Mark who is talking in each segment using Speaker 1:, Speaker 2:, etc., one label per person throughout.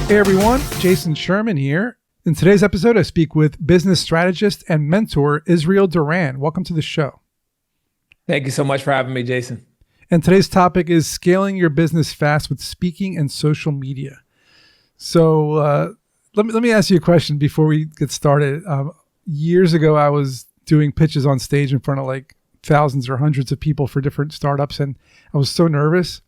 Speaker 1: Hey everyone, Jason Sherman here. In today's episode, I speak with business strategist and mentor Israel Duran. Welcome to the show.
Speaker 2: Thank you so much for having me, Jason.
Speaker 1: And today's topic is scaling your business fast with speaking and social media. So let me ask you a question before we get started. Years ago, I was doing pitches on stage in front of like thousands or hundreds of people for different startups, and I was so nervous.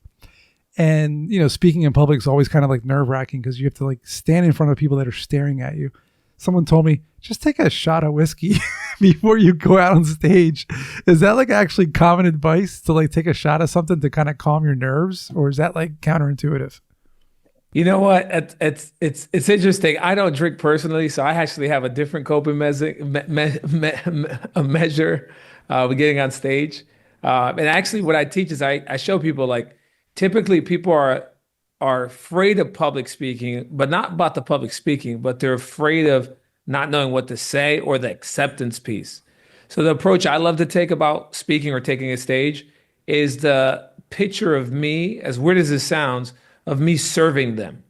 Speaker 1: And, you know, speaking in public is always kind of like nerve wracking because you have to like stand in front of people that are staring at you. Someone told me, just take a shot of whiskey before you go out on stage. Is that like actually common advice to like take a shot of something to kind of calm your nerves? Or is that like counterintuitive?
Speaker 2: You know what? It's interesting. I don't drink personally, so I actually have a different coping measure with getting on stage. And actually, what I teach is I show people like typically people are afraid of public speaking, but not about the public speaking, but they're afraid of not knowing what to say or the acceptance piece. So the approach I love to take about speaking or taking a stage is the picture of me, as weird as this sounds, of me serving them.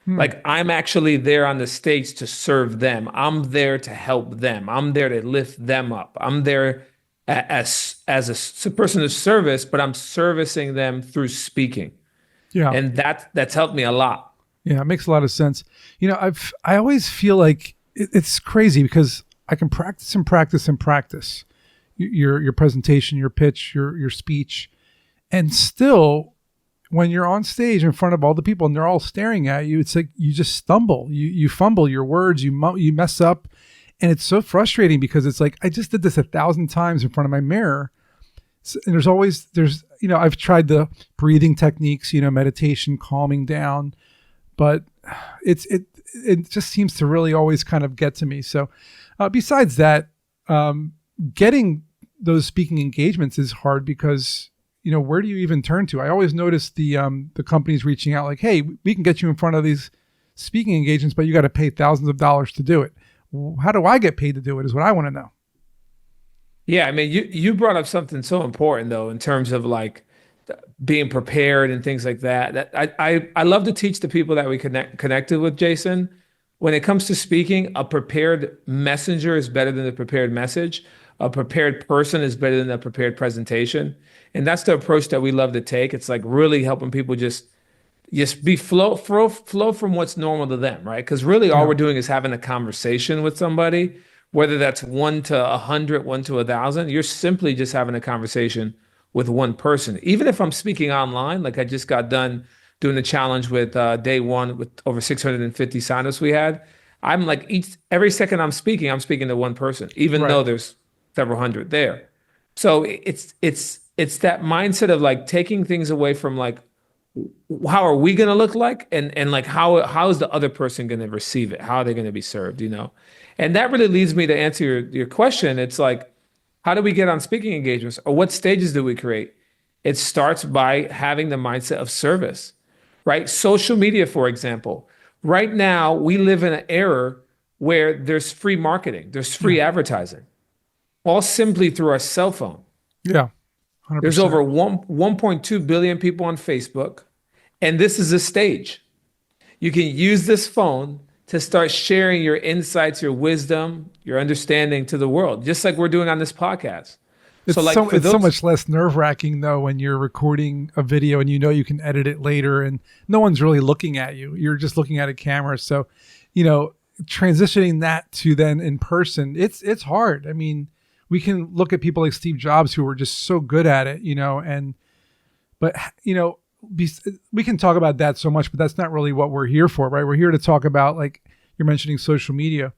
Speaker 2: Like I'm actually there on the stage to serve them. I'm there to help them. I'm there to lift them up. I'm there as a person of service, but I'm servicing them through speaking.
Speaker 1: Yeah.
Speaker 2: And that's helped me a lot.
Speaker 1: Yeah, it makes a lot of sense. You know, I always feel like it's crazy because I can practice and practice and practice your presentation, your pitch, your speech, and still when you're on stage in front of all the people and they're all staring at you, it's like you just stumble, you fumble your words, you mess up, and it's so frustrating because it's like I just did this 1,000 times in front of my mirror. And there's you know, I've tried the breathing techniques, you know, meditation, calming down, but it just seems to really always kind of get to me. So besides that, getting those speaking engagements is hard because, you know, where do you even turn to? I always notice the companies reaching out like, hey, we can get you in front of these speaking engagements, but you got to pay thousands of dollars to do it. How do I get paid to do it is what I want to know.
Speaker 2: Yeah, I mean, you brought up something so important though, in terms of like being prepared and things like that. That I love to teach the people that we connected with, Jason. When it comes to speaking, a prepared messenger is better than a prepared message. A prepared person is better than a prepared presentation. And that's the approach that we love to take. It's like really helping people just be flow from what's normal to them, right? Because really all we're doing is having a conversation with somebody, whether that's 1 to 100, 1 to 1,000. You're simply just having a conversation with one person. Even if I'm speaking online, like I just got done doing a challenge with day one with over 650 signups we had. I'm like every second I'm speaking to one person, even though there's several hundred there. So it's that mindset of like taking things away from like, how are we going to look like? And like, how is the other person going to receive it? How are they going to be served, you know? And that really leads me to answer your question. It's like, how do we get on speaking engagements or what stages do we create? It starts by having the mindset of service, right? Social media, for example. Right now, we live in an era where there's free marketing, there's free advertising, all simply through our cell phone.
Speaker 1: Yeah. 100%.
Speaker 2: There's over 1.2 billion people on Facebook, and this is a stage. You can use this phone to start sharing your insights, your wisdom, your understanding to the world, just like we're doing on this podcast.
Speaker 1: It's so much less nerve-wracking though when you're recording a video and you know you can edit it later and no one's really looking at you. You're just looking at a camera. So, you know, transitioning that to then in person, it's hard. I mean, we can look at people like Steve Jobs who were just so good at it, you know, but you know, we can talk about that so much, but that's not really what we're here for, right? We're here to talk about, like you're mentioning, social media.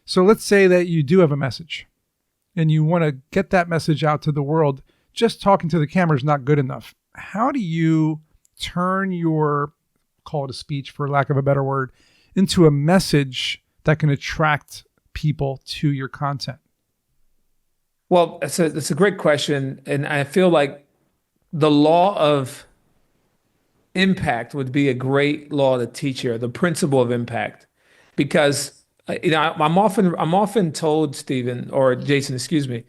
Speaker 1: So let's say that you do have a message and you want to get that message out to the world. Just talking to the camera is not good enough. How do you turn your, call it a speech for lack of a better word, into a message that can attract people to your content?
Speaker 2: Well, it's a great question. And I feel like the law of impact would be a great law to teach here, the principle of impact. Because you know, I'm often told, Stephen, or Jason, excuse me,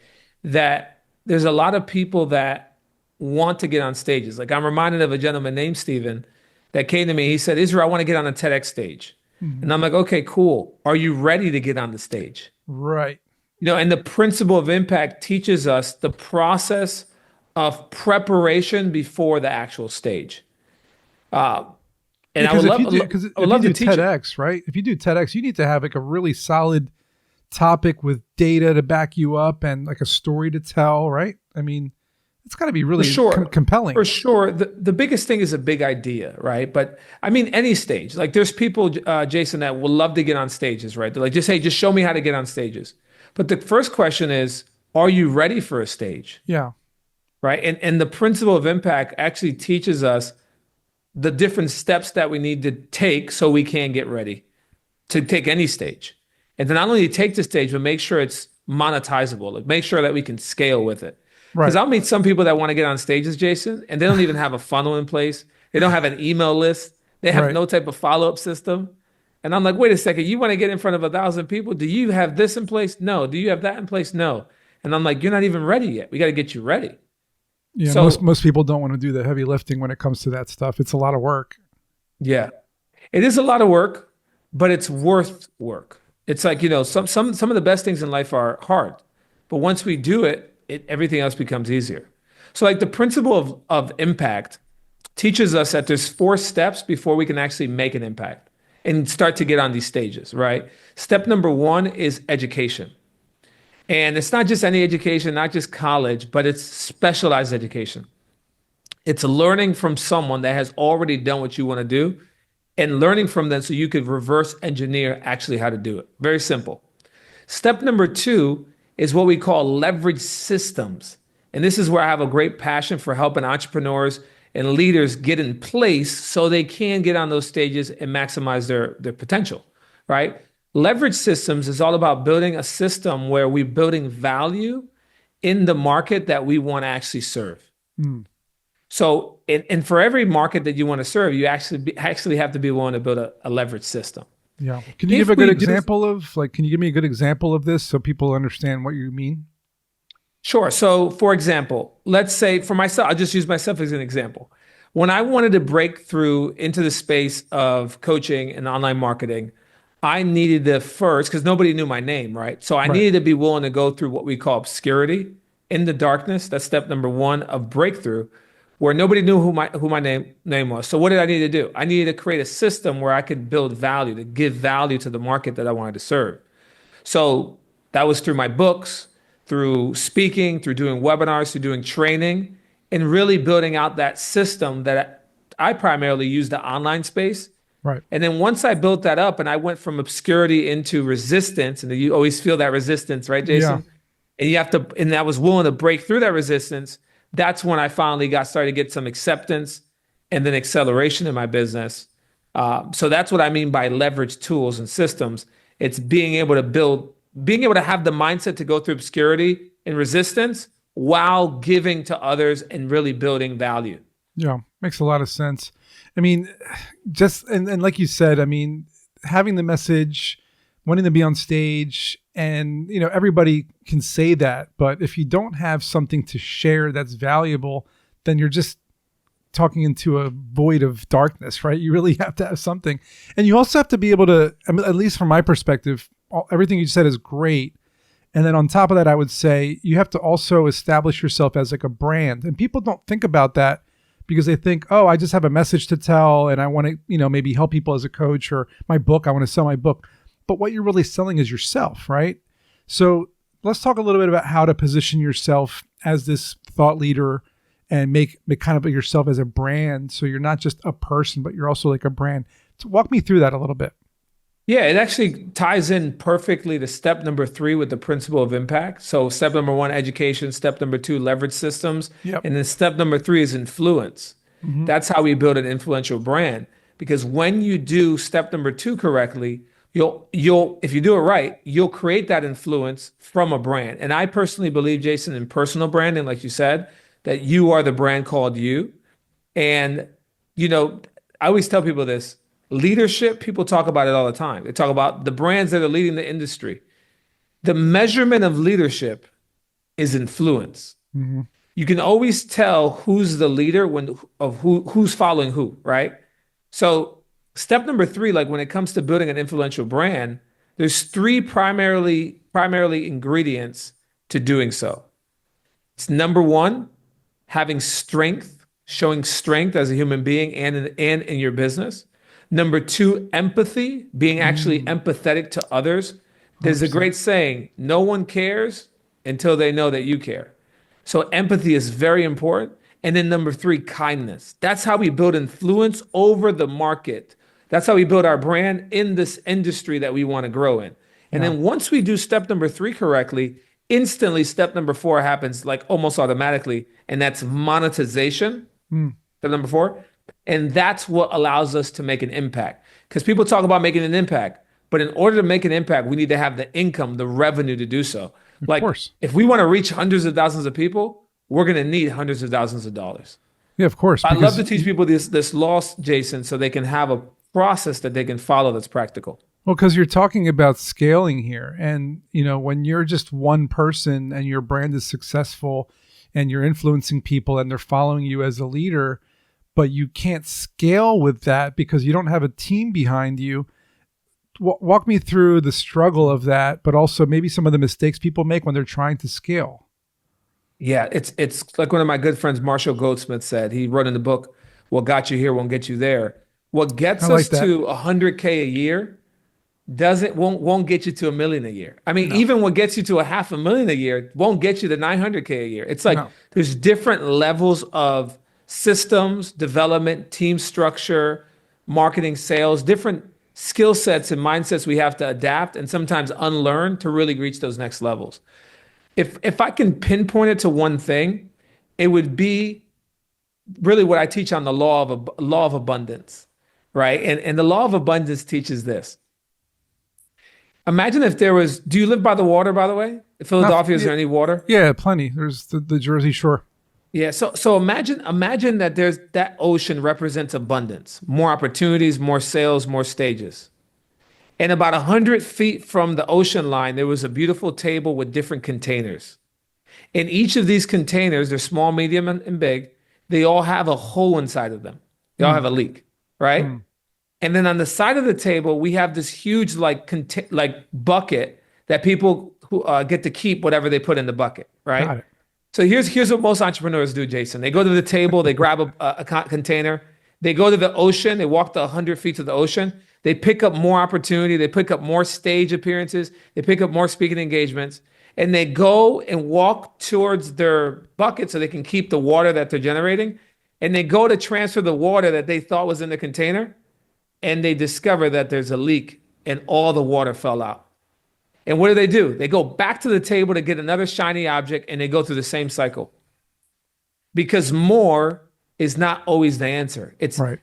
Speaker 2: that there's a lot of people that want to get on stages. Like I'm reminded of a gentleman named Stephen that came to me. He said, Israel, I want to get on a TEDx stage.
Speaker 1: Mhm.
Speaker 2: And I'm like, okay, cool. Are you ready to get on the stage?
Speaker 1: Right.
Speaker 2: And the principle of impact teaches us the process of preparation before the actual stage. Uh,
Speaker 1: Yeah,
Speaker 2: and
Speaker 1: because
Speaker 2: I would
Speaker 1: if you
Speaker 2: love to
Speaker 1: do
Speaker 2: teach it.
Speaker 1: TEDx, right? If you do TEDx, you need to have like a really solid topic with data to back you up and like a story to tell, right? I mean, it's got to be
Speaker 2: For
Speaker 1: really
Speaker 2: sure. For
Speaker 1: compelling.
Speaker 2: sure. The biggest thing is a big idea, right? But I mean, any stage. Like there's people, Jason, that will love to get on stages, right? They're like, just, hey, just show me how to get on stages. But the first question is, are you ready for a stage?
Speaker 1: Yeah.
Speaker 2: Right. And the principle of impact actually teaches us the different steps that we need to take so we can get ready to take any stage. And to not only take the stage, but make sure it's monetizable, like make sure that we can scale with it. Because
Speaker 1: Right.
Speaker 2: I'll meet some people that want to get on stages, Jason, and they don't even have a funnel in place. They don't have an email list. They have
Speaker 1: Right.
Speaker 2: no type of follow-up system. And I'm like, wait a second, you want to get in front of 1,000 people? Do you have this in place? No. Do you have that in place? No. And I'm like, you're not even ready yet. We got to get you ready.
Speaker 1: Yeah. Most
Speaker 2: So,
Speaker 1: most people don't want to do the heavy lifting when it comes to that stuff. It's a lot of work.
Speaker 2: yeah. It is a lot of work, but it's worth work. It's like, some of the best things in life are hard, but once we do it, everything else becomes easier. So like the principle of impact teaches us that there's 4 steps before we can actually make an impact and start to get on these stages, right? Step number 1 is education. And it's not just any education, not just college, but it's specialized education. It's learning from someone that has already done what you want to do and learning from them so you could reverse engineer actually how to do it. Very simple. Step number 2 is what we call leverage systems. And this is where I have a great passion for helping entrepreneurs and leaders get in place so they can get on those stages and maximize their potential, right? Leverage systems is all about building a system where we're building value in the market that we want to actually serve.
Speaker 1: Mm.
Speaker 2: So, and for every market that you want to serve, you actually have to be willing to build a leverage system.
Speaker 1: Yeah. Can you give
Speaker 2: If
Speaker 1: a good
Speaker 2: we do,
Speaker 1: example of like? Can you give me a good example of this so people understand what you mean?
Speaker 2: Sure. So, for example, let's say for myself, I'll just use myself as an example. When I wanted to break through into the space of coaching and online marketing, I needed to first, because nobody knew my name, right? So I
Speaker 1: Right.
Speaker 2: needed to be willing to go through what we call obscurity in the darkness. That's step number 1 of breakthrough, where nobody knew who my name was. So what did I need to do? I needed to create a system where I could build value, to give value to the market that I wanted to serve. So that was through my books, through speaking, through doing webinars, through doing training, and really building out that system that I primarily use the online space.
Speaker 1: Right.
Speaker 2: And then once I built that up and I went from obscurity into resistance, and you always feel that resistance, right,
Speaker 1: Yeah.
Speaker 2: Jason? And you have to, and I was willing to break through that resistance. That's when I finally got started to get some acceptance and then acceleration in my business. So that's what I mean by leverage tools and systems. It's being able to have the mindset to go through obscurity and resistance while giving to others and really building value.
Speaker 1: Yeah. Makes a lot of sense. I mean, just and like you said, I mean, having the message, wanting to be on stage, and everybody can say that, but if you don't have something to share that's valuable, then you're just talking into a void of darkness, right? You really have to have something. And you also have to be able to, I mean, at least from my perspective, everything you said is great. And then on top of that, I would say you have to also establish yourself as like a brand. And people don't think about that because they think, oh, I just have a message to tell and I want to, maybe help people as a coach, or my book, I want to sell my book. But what you're really selling is yourself, right? So let's talk a little bit about how to position yourself as this thought leader and make kind of yourself as a brand. So you're not just a person, but you're also like a brand. So walk me through that a little bit.
Speaker 2: Yeah, it actually ties in perfectly to step number 3 with the principle of impact. So step number 1, education. Step number 2, leverage systems.
Speaker 1: Yep.
Speaker 2: And then step number 3 is influence.
Speaker 1: Mm-hmm.
Speaker 2: That's how we build an influential brand. Because when you do step number 2 correctly, you'll if you do it right, you'll create that influence from a brand. And I personally believe, Jason, in personal branding, like you said, that you are the brand called you. And, you know, I always tell people this leadership, people talk about it all the time. They talk about the brands that are leading the industry. The measurement of leadership is influence.
Speaker 1: Mm-hmm.
Speaker 2: You can always tell who's the leader who's following who, right? So Step number three, like when it comes to building an influential brand, there's three primarily ingredients to doing so. It's number one, having strength, showing strength as a human being and in your business. Number two, empathy, being actually
Speaker 1: Mm,
Speaker 2: empathetic to others. There's a
Speaker 1: 100%.
Speaker 2: great saying, no one cares until they know that you care. So empathy is very important. And then number three, kindness. That's how we build influence over the market. That's how we build our brand in this industry that we want to grow in. And
Speaker 1: Yeah.
Speaker 2: then once we do step number three correctly, instantly step number four happens like almost automatically, and that's monetization.
Speaker 1: Mm,
Speaker 2: Step number four. And that's what allows us to make an impact. Because people talk about making an impact, but in order to make an impact, we need to have the income, the revenue to do so.
Speaker 1: of
Speaker 2: Like
Speaker 1: course.
Speaker 2: if we want to reach hundreds of thousands of people, we're going to need hundreds of thousands of dollars.
Speaker 1: Yeah, of course.
Speaker 2: I love
Speaker 1: Because
Speaker 2: to teach people this loss, Jason, so they can have a process that they can follow that's practical.
Speaker 1: well, because you're talking about scaling here, and when you're just one person and your brand is successful, and you're influencing people and they're following you as a leader, but you can't scale with that because you don't have a team behind you. Walk me through the struggle of that, but also maybe some of the mistakes people make when they're trying to scale.
Speaker 2: Yeah, it's like one of my good friends, Marshall Goldsmith said. He wrote in the book, "What got you here won't get you there." What
Speaker 1: I
Speaker 2: gets us
Speaker 1: like that.
Speaker 2: to 100K a year doesn't won't get you to a million a year. I mean,
Speaker 1: No,
Speaker 2: even what gets you to a half a million a year won't get you to 900K a year. It's like
Speaker 1: no.
Speaker 2: there's different levels of systems, development, team structure, marketing, sales, different skill sets and mindsets we have to adapt and sometimes unlearn to really reach those next levels. If I can pinpoint it to one thing, it would be really what I teach on the law of abundance, right? And the law of abundance teaches this. Imagine if there was, do you live by the water, by the way? In
Speaker 1: Not,
Speaker 2: Philadelphia, is
Speaker 1: yeah,
Speaker 2: there any water?
Speaker 1: yeah, plenty. There's the Jersey Shore.
Speaker 2: Yeah, so imagine that there's that ocean represents abundance, more opportunities, more sales, more stages. And about 100 feet from the ocean line, there was a beautiful table with different containers. In each of these containers, they're small, medium, and big. They all have a hole inside of them. They all
Speaker 1: Mm,
Speaker 2: have a leak, right?
Speaker 1: mm,
Speaker 2: And then on the side of the table, we have this huge like bucket that people who get to keep whatever they put in the bucket, right?
Speaker 1: got it.
Speaker 2: So here's what most entrepreneurs do, Jason. They go to the table, they grab container, they go to the ocean, they walk the 100 feet to the ocean, they pick up more opportunity, they pick up more stage appearances, they pick up more speaking engagements, and they go and walk towards their bucket so they can keep the water that they're generating. And they go to transfer the water that they thought was in the container, and they discover that there's a leak and all the water fell out. And what do? They go back to the table to get another shiny object and they go through the same cycle because more is not always the answer.
Speaker 1: Right.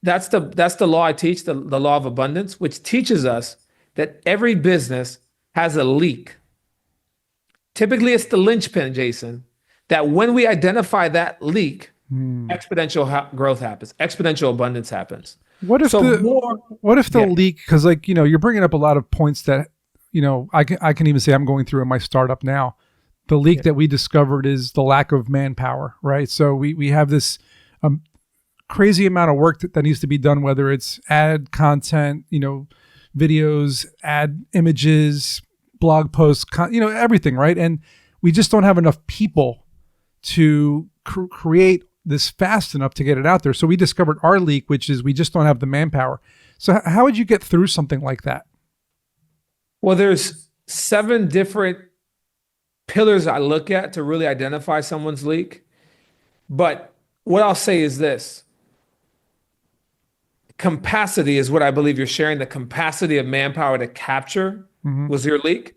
Speaker 2: That's the law I teach, the law of abundance, which teaches us that every business has a leak. Typically, it's the linchpin, Jason, that when we identify that leak,
Speaker 1: Hmm.
Speaker 2: exponential growth happens, exponential abundance happens.
Speaker 1: What if
Speaker 2: So
Speaker 1: the
Speaker 2: more,
Speaker 1: what if the
Speaker 2: yeah,
Speaker 1: leak? Because you're bringing up a lot of points that I can even say I'm going through in my startup now. The leak
Speaker 2: yeah,
Speaker 1: that we discovered is the lack of manpower, right? So we have this um, crazy amount of work that needs to be done, whether it's ad content, videos, ad images, blog posts, everything, right? And we just don't have enough people to create this fast enough to get it out there. So we discovered our leak, which is we just don't have the manpower. So how would you get through something like that?
Speaker 2: well, there's 7 different pillars I look at to really identify someone's leak. But what I'll say is this: capacity is what I believe you're sharing. The capacity of manpower to capture
Speaker 1: Hmm.
Speaker 2: was your leak.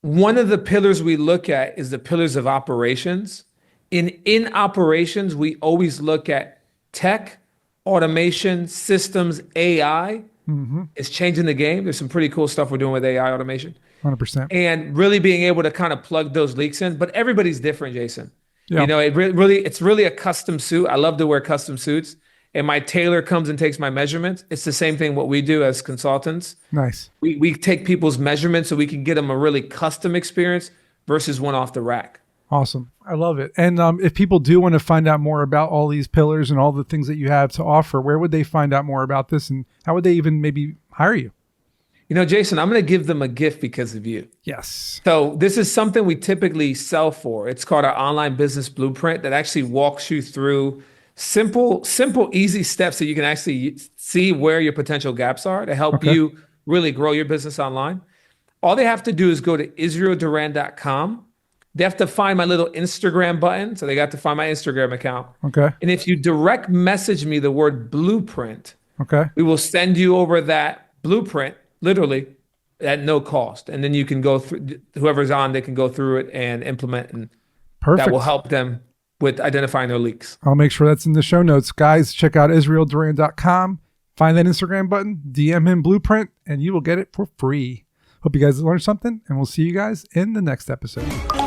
Speaker 2: One of the pillars we look at is the pillars of operations. In operations, we always look at tech, automation, systems, AI
Speaker 1: Hmm.
Speaker 2: is changing the game. There's some pretty cool stuff we're doing with AI automation.
Speaker 1: 100%.
Speaker 2: And really being able to kind of plug those leaks in. But everybody's different, Jason.
Speaker 1: Yeah.
Speaker 2: It's really a custom suit. I love to wear custom suits. And my tailor comes and takes my measurements. It's the same thing what we do as consultants.
Speaker 1: Nice.
Speaker 2: We take people's measurements so we can get them a really custom experience versus one off the rack.
Speaker 1: Awesome. I love it. And if people do want to find out more about all these pillars and all the things that you have to offer, where would they find out more about this, and how would they even maybe hire you?
Speaker 2: Jason, I'm going to give them a gift because of you.
Speaker 1: Yes.
Speaker 2: So this is something we typically sell for. It's called our online business blueprint that actually walks you through simple, easy steps so you can actually see where your potential gaps are to help
Speaker 1: Okay.
Speaker 2: you really grow your business online. All they have to do is go to israelduran.com. They have to find my little Instagram button. So they got to find my Instagram account.
Speaker 1: Okay.
Speaker 2: And if you direct message me the word blueprint,
Speaker 1: Okay.
Speaker 2: we will send you over that blueprint, literally, at no cost. And then you can go through, whoever's on, they can go through it and implement, and that will
Speaker 1: Perfect.
Speaker 2: help them with identifying their leaks.
Speaker 1: I'll make sure that's in the show notes. Guys, check out israelduran.com. Find that Instagram button, DM him Blueprint, and you will get it for free. Hope you guys learned something, and we'll see you guys in the next episode.